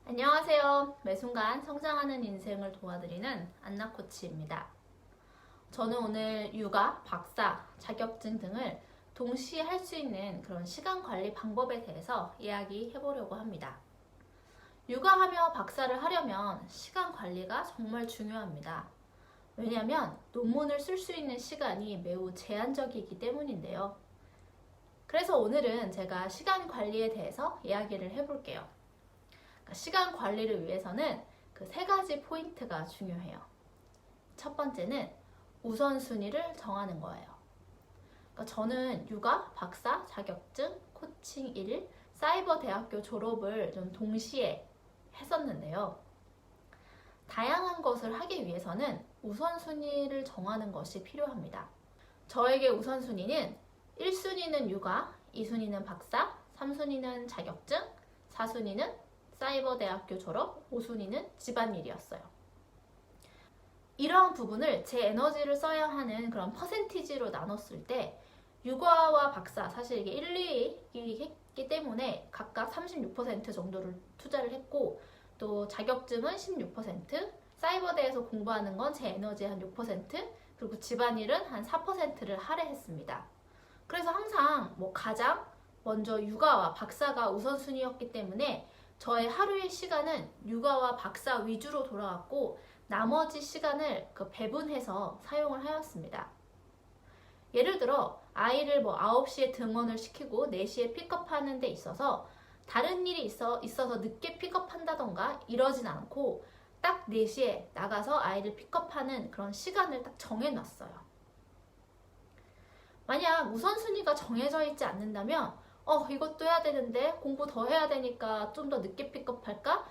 안녕하세요. 매 순간 성장하는 인생을 도와드리는 안나 코치입니다. 저는 오늘 육아, 박사, 자격증 등을 동시에 할 수 있는 그런 시간 관리 방법에 대해서 이야기해 보려고 합니다. 육아하며 박사를 하려면 시간 관리가 정말 중요합니다. 왜냐하면 논문을 쓸 수 있는 시간이 매우 제한적이기 때문인데요. 그래서 오늘은 제가 시간 관리에 대해서 이야기를 해볼게요. 시간 관리를 위해서는 그 세 가지 포인트가 중요해요. 첫 번째는 우선순위를 정하는 거예요. 저는 육아, 박사, 자격증, 코칭 1, 사이버 대학교 졸업을 좀 동시에 했었는데요. 다양한 것을 하기 위해서는 우선순위를 정하는 것이 필요합니다. 저에게 우선순위는 1순위는 육아, 2순위는 박사, 3순위는 자격증, 4순위는 사이버 대학교 졸업, 5순위는 집안일이었어요. 이러한 부분을 제 에너지를 써야 하는 그런 퍼센티지로 나눴을 때 육아와 박사, 사실 이게 1, 2기 했기 때문에 각각 36% 정도를 투자를 했고, 또 자격증은 16%, 사이버대에서 공부하는 건 제 에너지의 한 6%, 그리고 집안일은 한 4%를 할애했습니다. 그래서 항상 가장 먼저 육아와 박사가 우선순위였기 때문에 저의 하루의 시간은 육아와 박사 위주로 돌아갔고, 나머지 시간을 배분해서 사용을 하였습니다. 예를 들어 아이를 9시에 등원을 시키고 4시에 픽업하는 데 있어서 다른 일이 있어서 늦게 픽업한다던가 이러진 않고 딱 4시에 나가서 아이를 픽업하는 그런 시간을 딱 정해놨어요. 만약 우선순위가 정해져 있지 않는다면 이것도 해야 되는데 공부 더 해야 되니까 좀 더 늦게 픽업할까?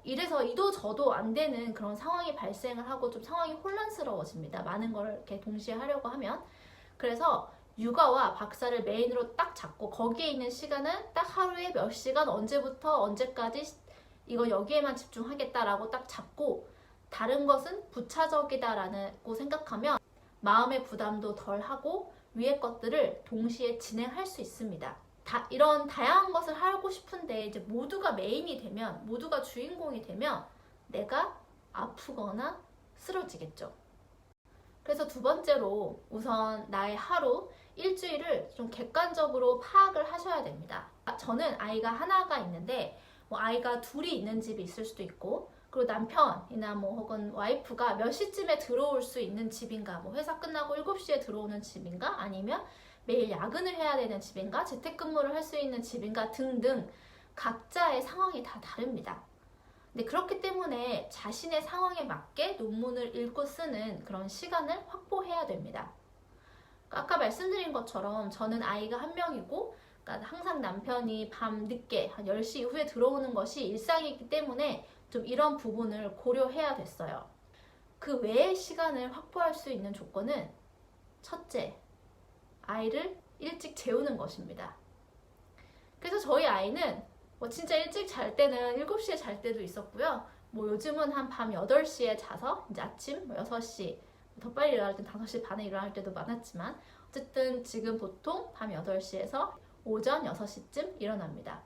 이래서 이도 저도 안 되는 그런 상황이 발생을 하고 좀 상황이 혼란스러워집니다. 많은 걸 이렇게 동시에 하려고 하면. 그래서 육아와 박사를 메인으로 딱 잡고 거기에 있는 시간은 딱 하루에 몇 시간 언제부터 언제까지 이거 여기에만 집중하겠다라고 딱 잡고 다른 것은 부차적이다라고 생각하면 마음의 부담도 덜 하고 위의 것들을 동시에 진행할 수 있습니다. 이런 다양한 것을 하고 싶은데 이제 모두가 메인이 되면, 모두가 주인공이 되면 내가 아프거나 쓰러지겠죠. 그래서 두 번째로 우선 나의 하루, 일주일을 좀 객관적으로 파악을 하셔야 됩니다. 저는 아이가 하나가 있는데 아이가 둘이 있는 집이 있을 수도 있고, 그리고 남편이나 혹은 와이프가 몇 시쯤에 들어올 수 있는 집인가, 회사 끝나고 7시에 들어오는 집인가, 아니면 매일 야근을 해야 되는 집인가, 재택근무를 할 수 있는 집인가 등등 각자의 상황이 다 다릅니다. 근데 그렇기 때문에 자신의 상황에 맞게 논문을 읽고 쓰는 그런 시간을 확보해야 됩니다. 아까 말씀드린 것처럼 저는 아이가 한 명이고, 항상 남편이 밤 늦게 한 10시 이후에 들어오는 것이 일상이기 때문에 좀 이런 부분을 고려해야 됐어요. 그 외의 시간을 확보할 수 있는 조건은 첫째, 아이를 일찍 재우는 것입니다. 그래서 저희 아이는 진짜 일찍 잘 때는 7시에 잘 때도 있었고요. 요즘은 한 밤 8시에 자서 이제 아침 6시, 더 빨리 일어날 땐 5시 반에 일어날 때도 많았지만 어쨌든 지금 보통 밤 8시에서 오전 6시쯤 일어납니다.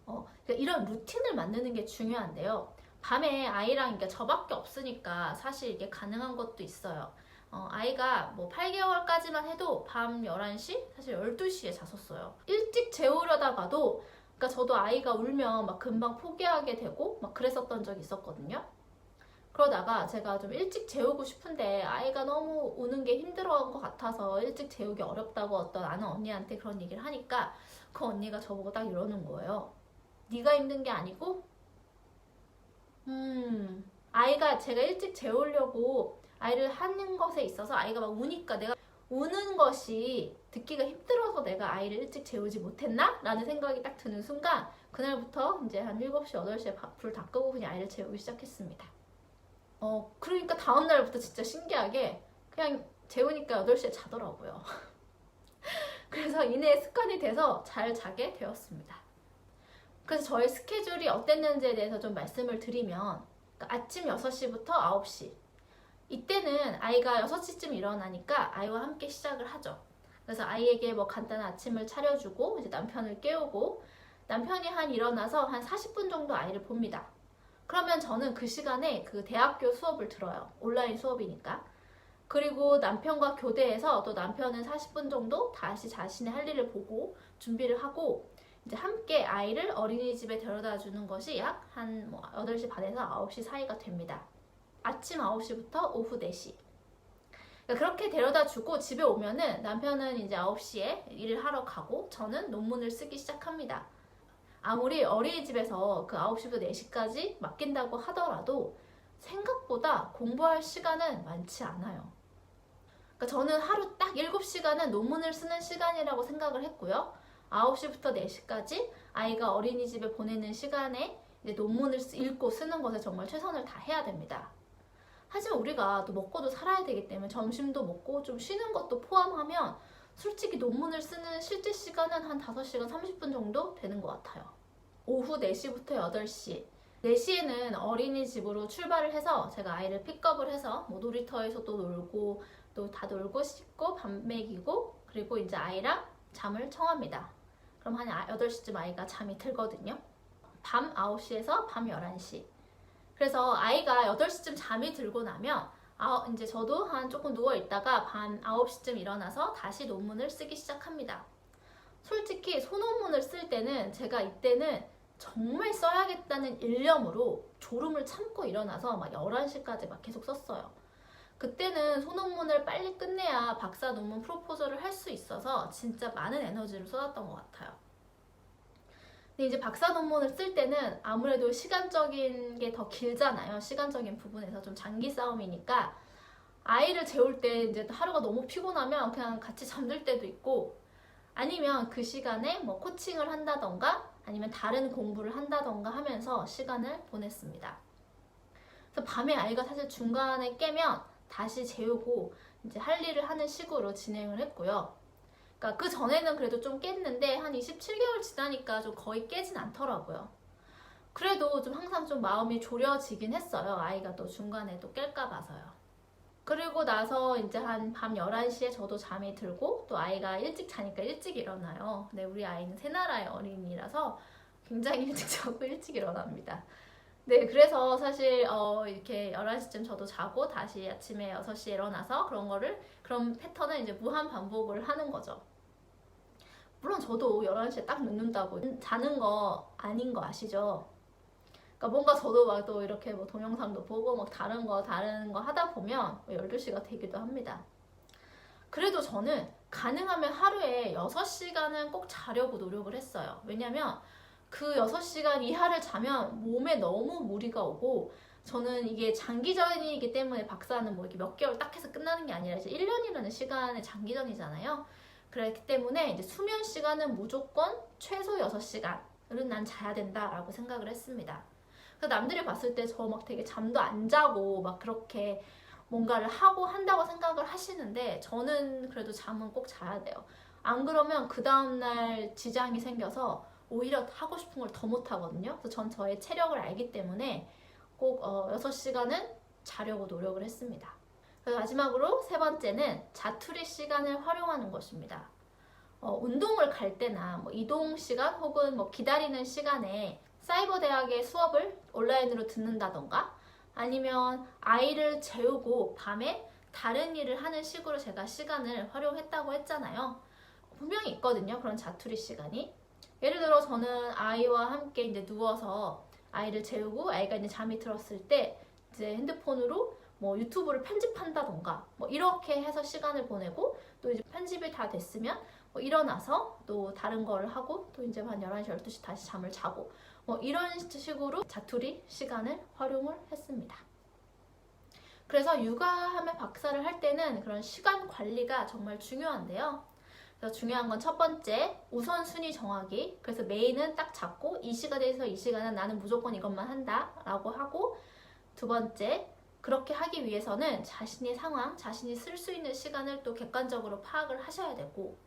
그러니까 이런 루틴을 만드는 게 중요한데요. 밤에 아이랑 저밖에 없으니까 사실 이게 가능한 것도 있어요. 아이가 8개월까지만 해도 밤 11시? 사실 12시에 잤었어요. 일찍 재우려다가도, 그러니까 저도 아이가 울면 금방 포기하게 되고 그랬었던 적이 있었거든요. 그러다가 제가 좀 일찍 재우고 싶은데 아이가 너무 우는 게 힘들어한 것 같아서 일찍 재우기 어렵다고 어떤 아는 언니한테 그런 얘기를 하니까 그 언니가 저보고 딱 이러는 거예요. 네가 힘든 게 아니고 아이가 제가 일찍 재우려고 아이를 하는 것에 있어서 아이가 우니까 내가 우는 것이 듣기가 힘들어서 내가 아이를 일찍 재우지 못했나? 라는 생각이 딱 드는 순간 그날부터 이제 한 7시, 8시에 불 다 끄고 그냥 아이를 재우기 시작했습니다. 그러니까 다음날부터 진짜 신기하게 그냥 재우니까 8시에 자더라고요. 그래서 이내 습관이 돼서 잘 자게 되었습니다. 그래서 저의 스케줄이 어땠는지에 대해서 좀 말씀을 드리면, 아침 6시부터 9시, 이때는 아이가 6시쯤 일어나니까 아이와 함께 시작을 하죠. 그래서 아이에게 간단한 아침을 차려주고 이제 남편을 깨우고 남편이 일어나서 한 40분 정도 아이를 봅니다. 그러면 저는 그 시간에 그 대학교 수업을 들어요. 온라인 수업이니까. 그리고 남편과 교대해서 또 남편은 40분 정도 다시 자신의 할 일을 보고 준비를 하고 이제 함께 아이를 어린이집에 데려다 주는 것이 약 한 8시 반에서 9시 사이가 됩니다. 아침 9시부터 오후 4시. 그렇게 데려다 주고 집에 오면은 남편은 이제 9시에 일을 하러 가고 저는 논문을 쓰기 시작합니다. 아무리 어린이집에서 그 9시부터 4시까지 맡긴다고 하더라도 생각보다 공부할 시간은 많지 않아요. 그러니까 저는 하루 딱 7시간은 논문을 쓰는 시간이라고 생각을 했고요. 9시부터 4시까지 아이가 어린이집에 보내는 시간에 이제 논문을 읽고 쓰는 것에 정말 최선을 다해야 됩니다. 하지만 우리가 또 먹고도 살아야 되기 때문에 점심도 먹고 좀 쉬는 것도 포함하면 솔직히 논문을 쓰는 실제 시간은 한 5시간 30분 정도 되는 것 같아요. 오후 4시부터 8시. 4시에는 어린이집으로 출발을 해서 제가 아이를 픽업을 해서 놀이터에서 또 놀고 또 다 놀고 씻고 밥 먹이고 그리고 이제 아이랑 잠을 청합니다. 그럼 한 8시쯤 아이가 잠이 들거든요. 밤 9시에서 밤 11시. 그래서 아이가 8시쯤 잠이 들고 나면 이제 저도 한 조금 누워 있다가 밤 9시쯤 일어나서 다시 논문을 쓰기 시작합니다. 솔직히 소논문을 쓸 때는 제가 이때는 정말 써야겠다는 일념으로 졸음을 참고 일어나서 막 11시까지 막 계속 썼어요. 그때는 소논문을 빨리 끝내야 박사 논문 프로포저를 할 수 있어서 진짜 많은 에너지를 쏟았던 것 같아요. 근데 이제 박사 논문을 쓸 때는 아무래도 시간적인 게 더 길잖아요. 시간적인 부분에서 좀 장기 싸움이니까 아이를 재울 때 이제 하루가 너무 피곤하면 그냥 같이 잠들 때도 있고 아니면 그 시간에 뭐 코칭을 한다던가 아니면 다른 공부를 한다던가 하면서 시간을 보냈습니다. 그래서 밤에 아이가 사실 중간에 깨면 다시 재우고 이제 할 일을 하는 식으로 진행을 했고요. 그러니까 그 전에는 그래도 좀 깼는데 한 27개월 지나니까 좀 거의 깨진 않더라고요. 그래도 좀 항상 좀 마음이 졸여지긴 했어요. 아이가 또 중간에 또 깰까 봐서요. 그리고 나서 이제 한 밤 11시에 저도 잠이 들고 또 아이가 일찍 자니까 일찍 일어나요. 근데 우리 아이는 새나라의 어린이라서 굉장히 일찍 자고 일찍 일어납니다. 네, 그래서 사실 이렇게 11시쯤 저도 자고 다시 아침에 6시에 일어나서 그런 패턴을 이제 무한 반복을 하는 거죠. 물론 저도 11시에 딱 눕는다고 자는 거 아닌 거 아시죠? 그러니까 뭔가 저도 막 또 이렇게 뭐 동영상도 보고 막 다른 거 하다 보면 12시가 되기도 합니다. 그래도 저는 가능하면 하루에 6시간은 꼭 자려고 노력을 했어요. 왜냐면 그 6시간 이하를 자면 몸에 너무 무리가 오고 저는 이게 장기전이기 때문에 박사는 뭐 이렇게 몇 개월 딱 해서 끝나는 게 아니라 이제 1년이라는 시간의 장기전이잖아요. 그렇기 때문에 이제 수면 시간은 무조건 최소 6시간은 난 자야 된다라고 생각을 했습니다. 그래서 남들이 봤을 때 저 막 되게 잠도 안 자고 막 그렇게 뭔가를 하고 한다고 생각을 하시는데 저는 그래도 잠은 꼭 자야 돼요. 안 그러면 그 다음날 지장이 생겨서 오히려 하고 싶은 걸 더 못하거든요. 그래서 전 저의 체력을 알기 때문에 꼭 6시간은 자려고 노력을 했습니다. 그래서 마지막으로 3번째는 자투리 시간을 활용하는 것입니다. 운동을 갈 때나 뭐 이동 시간 혹은 뭐 기다리는 시간에 사이버 대학의 수업을 온라인으로 듣는다던가 아니면 아이를 재우고 밤에 다른 일을 하는 식으로 제가 시간을 활용했다고 했잖아요. 분명히 있거든요. 그런 자투리 시간이. 예를 들어 저는 아이와 함께 이제 누워서 아이를 재우고 아이가 이제 잠이 들었을 때 이제 핸드폰으로 뭐 유튜브를 편집한다던가 뭐 이렇게 해서 시간을 보내고 또 이제 편집이 다 됐으면 뭐 일어나서 또 다른 거를 하고 또 이제 한 11시, 12시 다시 잠을 자고 뭐 이런 식으로 자투리 시간을 활용을 했습니다. 그래서 육아하며 박사를 할 때는 그런 시간 관리가 정말 중요한데요. 그래서 중요한 건 첫 번째, 우선순위 정하기. 그래서 메인은 딱 잡고 이 시간에서 이 시간은 나는 무조건 이것만 한다 라고 하고 두 번째, 그렇게 하기 위해서는 자신의 상황, 자신이 쓸 수 있는 시간을 또 객관적으로 파악을 하셔야 되고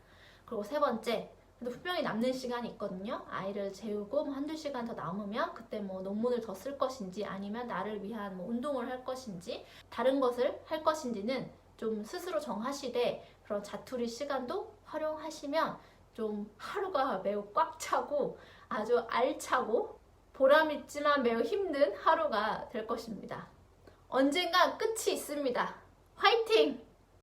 그리고 세 번째, 그래도 분명히 남는 시간이 있거든요. 아이를 재우고 뭐 한두 시간 더 남으면 그때 뭐 논문을 더 쓸 것인지 아니면 나를 위한 뭐 운동을 할 것인지 다른 것을 할 것인지는 좀 스스로 정하시되 그런 자투리 시간도 활용하시면 좀 하루가 매우 꽉 차고 아주 알차고 보람있지만 매우 힘든 하루가 될 것입니다. 언젠가 끝이 있습니다. 화이팅!